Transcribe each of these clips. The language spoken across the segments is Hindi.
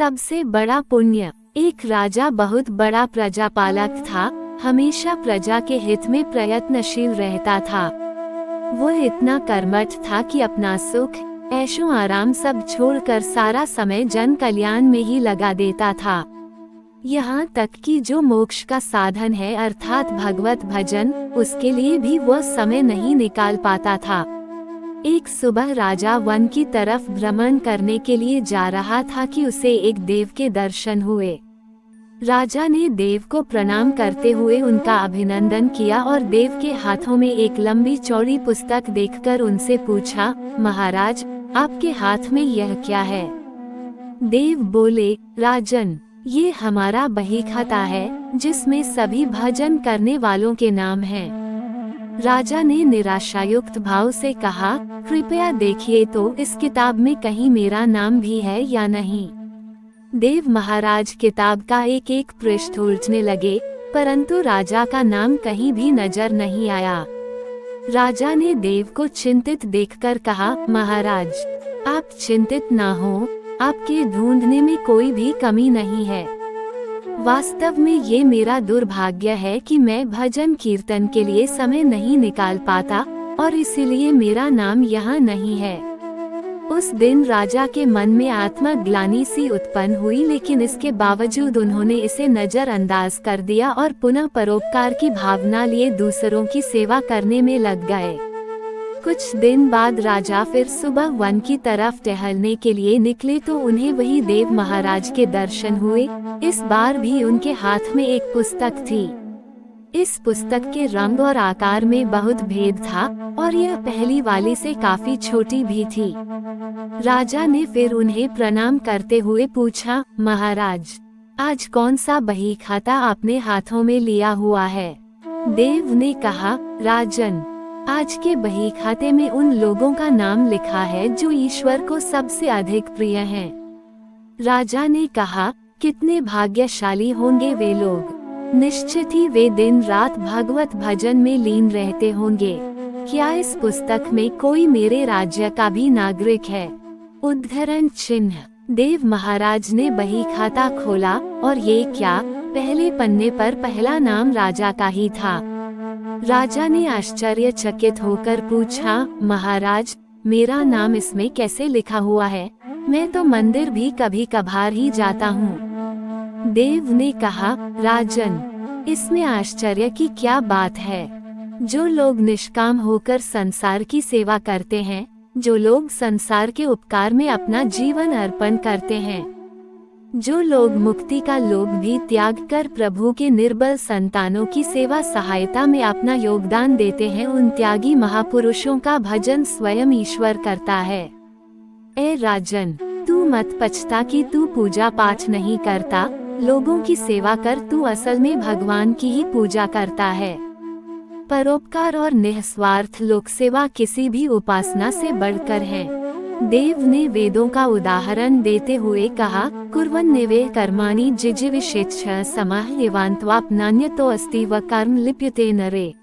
सबसे बड़ा पुण्य। एक राजा बहुत बड़ा प्रजापालक था, हमेशा प्रजा के हित में प्रयत्नशील रहता था। वो इतना कर्मठ था कि अपना सुख, ऐशो आराम सब छोड़कर सारा समय जन कल्याण में ही लगा देता था। यहाँ तक कि जो मोक्ष का साधन है अर्थात भगवत भजन, उसके लिए भी वो समय नहीं निकाल पाता था। एक सुबह राजा वन की तरफ भ्रमण करने के लिए जा रहा था कि उसे एक देव के दर्शन हुए। राजा ने देव को प्रणाम करते हुए उनका अभिनंदन किया और देव के हाथों में एक लंबी चौड़ी पुस्तक देखकर उनसे पूछा, महाराज, आपके हाथ में यह क्या है? देव बोले, राजन, ये हमारा बही खाता है, जिसमें सभी भजन करने वालों के नाम हैं। राजा ने निराशायुक्त भाव से कहा, कृपया देखिए तो इस किताब में कहीं मेरा नाम भी है या नहीं। देव महाराज किताब का एक एक पृष्ठ उलटने लगे, परंतु राजा का नाम कहीं भी नजर नहीं आया। राजा ने देव को चिंतित देखकर कहा, महाराज, आप चिंतित ना हो, आपके ढूंढने में कोई भी कमी नहीं है। वास्तव में ये मेरा दुर्भाग्य है कि मैं भजन कीर्तन के लिए समय नहीं निकाल पाता और इसीलिए मेरा नाम यहाँ नहीं है। उस दिन राजा के मन में आत्मग्लानि सी उत्पन्न हुई, लेकिन इसके बावजूद उन्होंने इसे नजरअंदाज कर दिया और पुनः परोपकार की भावना लिए दूसरों की सेवा करने में लग गए। कुछ दिन बाद राजा फिर सुबह वन की तरफ टहलने के लिए निकले तो उन्हें वही देव महाराज के दर्शन हुए। इस बार भी उनके हाथ में एक पुस्तक थी। इस पुस्तक के रंग और आकार में बहुत भेद था और यह पहली वाली से काफी छोटी भी थी। राजा ने फिर उन्हें प्रणाम करते हुए पूछा, महाराज, आज कौन सा बही खाता आपने हाथों में लिया हुआ है? देव ने कहा, राजन, आज के बही खाते में उन लोगों का नाम लिखा है जो ईश्वर को सबसे अधिक प्रिय हैं। राजा ने कहा, कितने भाग्यशाली होंगे वे लोग। निश्चित ही वे दिन रात भगवत भजन में लीन रहते होंगे। क्या इस पुस्तक में कोई मेरे राज्य का भी नागरिक है? उद्धरण चिन्ह। देव महाराज ने बही खाता खोला और ये क्या, पहले पन्ने पर पहला नाम राजा का ही था। राजा ने आश्चर्यचकित होकर पूछा, महाराज, मेरा नाम इसमें कैसे लिखा हुआ है? मैं तो मंदिर भी कभी कभार ही जाता हूँ। देव ने कहा, राजन, इसमें आश्चर्य की क्या बात है? जो लोग निष्काम होकर संसार की सेवा करते हैं, जो लोग संसार के उपकार में अपना जीवन अर्पण करते हैं, जो लोग मुक्ति का लोभ भी त्याग कर प्रभु के निर्बल संतानों की सेवा सहायता में अपना योगदान देते हैं, उन त्यागी महापुरुषों का भजन स्वयं ईश्वर करता है। ए राजन, तू मत पछता कि तू पूजा पाठ नहीं करता, लोगों की सेवा कर, तू असल में भगवान की ही पूजा करता है। परोपकार और निस्वार्थ लोक सेवा किसी भी उपासना से बढ़कर है। देव ने वेदों का उदाहरण देते हुए कहा, कुर्वन्नेवे कर्माणि जिजीविषेच्छ समाह एवान्त्वापनान्यतो अस्ति व कर्म लिप्यते नरे।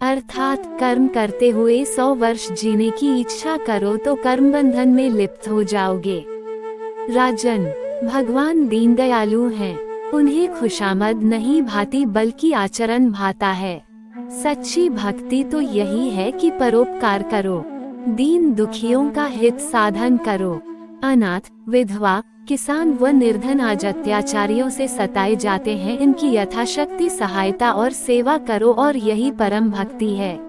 अर्थात कर्म करते हुए 100 वर्ष जीने की इच्छा करो तो कर्म बंधन में लिप्त हो जाओगे। राजन, भगवान दीनदयालु हैं, उन्हें खुशामद नहीं भाती बल्कि आचरण भाता है। सच्ची भक्ति तो यही है कि परोपकार करो, दीन दुखियों का हित साधन करो, अनाथ, विधवा, किसान व निर्धन आज अत्याचारियों से सताए जाते हैं, इनकी यथाशक्ति सहायता और सेवा करो और यही परम भक्ति है।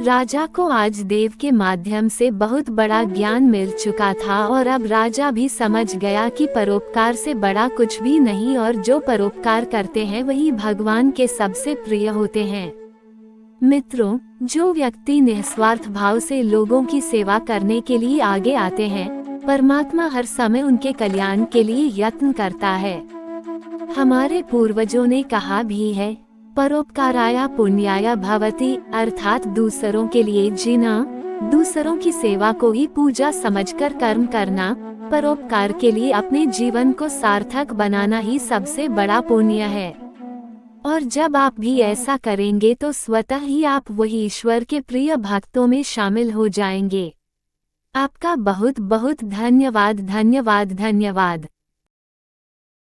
राजा को आज देव के माध्यम से बहुत बड़ा ज्ञान मिल चुका था और अब राजा भी समझ गया कि परोपकार से बड़ा कुछ भी नहीं और जो परोपकार करते हैं वही भगवान के सबसे प्रिय होते हैं। मित्रों, जो व्यक्ति निस्वार्थ भाव से लोगों की सेवा करने के लिए आगे आते हैं, परमात्मा हर समय उनके कल्याण के लिए यत्न करता है। हमारे पूर्वजों ने कहा भी है, परोपकाराय पुण्याय भवति, अर्थात दूसरों के लिए जीना, दूसरों की सेवा को ही पूजा समझकर कर्म करना, परोपकार के लिए अपने जीवन को सार्थक बनाना ही सबसे बड़ा पुण्य है। और जब आप भी ऐसा करेंगे तो स्वतः ही आप वही ईश्वर के प्रिय भक्तों में शामिल हो जाएंगे। आपका बहुत बहुत धन्यवाद।